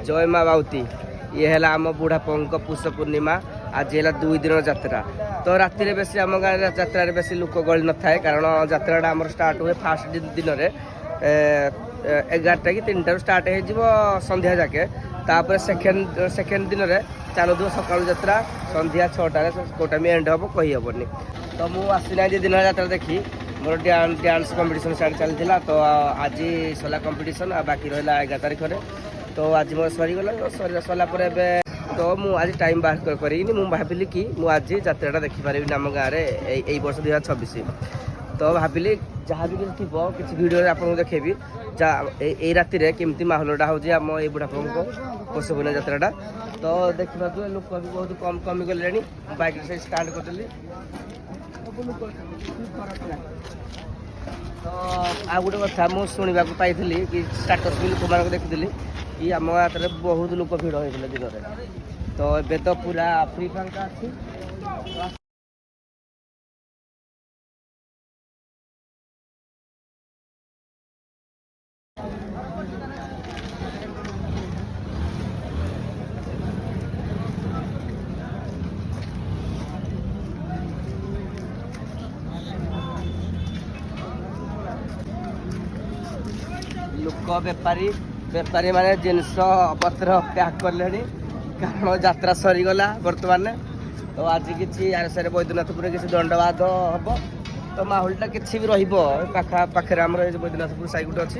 जय माँ बाउती ये है आम बुढ़ापा पुष पूर्णिमा आज है 2 दिन यात्रा तो राति बेसी आम गाँव यात्रा बेसी लोक गहली न थाए कारण यात्रा आम स्टार्ट हुए फास्ट दिन में 11टा कि 3टारू स्टार्ट हो संध्या जाके तापर सेकेंड दिन में चालू थो सका यात्रा संध्या 6टार कोटा में एंड हम कही हेनी तो मुझे दिन यात्रा देखी मोर डांस कंपटीशन स्टार्ट चलता तो आज सरला कंपटीशन बाकी रहा 11 तारिख तो आज मोर सरीगला सरला तो मुझे टाइम बाहर करी भाविली कि मुझे यात्रा देखिपारि आम गाँव में वर्ष 2026 तो भाविली जहाँ भी किसी थी किसी भिडियो आपको देखेबी यही राति केमती माहौलटा हो बुढ़ापा पुष पूर्णिमा यात्रा तो देखा लोक भी बहुत कम कमी गले बाइक से स्टार्ट करी तो आ गोटे कथा मुझे शुणा पाई कि स्टाटस भी लोक मान देखी कि आम गाँव में बहुत लोक भिड़ होते दिन में तो ये तो पूरा फ्री फांका अच्छी लोक बेपारी माने जिनस पत्र पैक कले कारण यात्रा सरीगला बर्तमान तो आज किसी आरसार बैद्यनाथपुर किसी दंडवाद हम तो माहौलटा किसी भी पाखे आम बैद्यनाथपुर साई गोटे अच्छी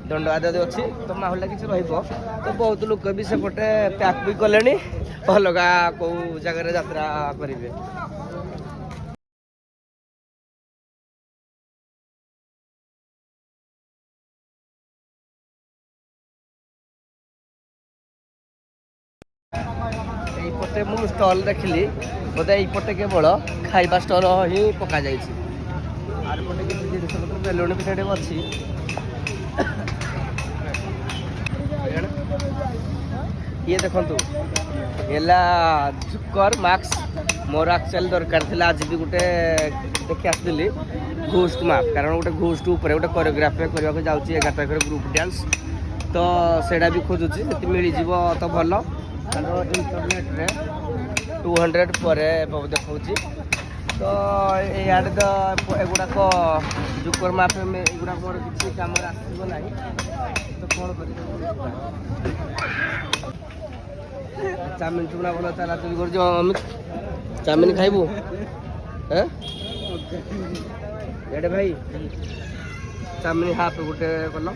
दंडवाद अच्छी तो माहौलटा किसी तो बहुत लोक भी सेपटे पैक भी कले अलग कौ जगार यात्रा करेंगे पटे मु स्टल देखिली बोधे यपटे केवल खाइबा स्टल ही पका जाइए आरपटे किसी जिन बेलुन भी अच्छी ये देखु जुकर मास्क मोर एक्चुअली दरकार थी आज भी गोटे देखी आसली घोस्ट मैप कारण गोटे घोस्ट गोटे कोरियोग्राफी करने को जाऊँगी 11 तारिख ग्रुप डांस तो सेटा भी खोजुची मिल तो भल इंटरनेट रे 200 पर देखा तो यार तो एगुड़ाक जुकर मैप एगुड़ा मोर किसी कम आसना तो कौन कर चाउमिन चुना भल चला चुरी कर चाउमिन खाइबू एडे भाई चाउमिन हाफ गोटे कल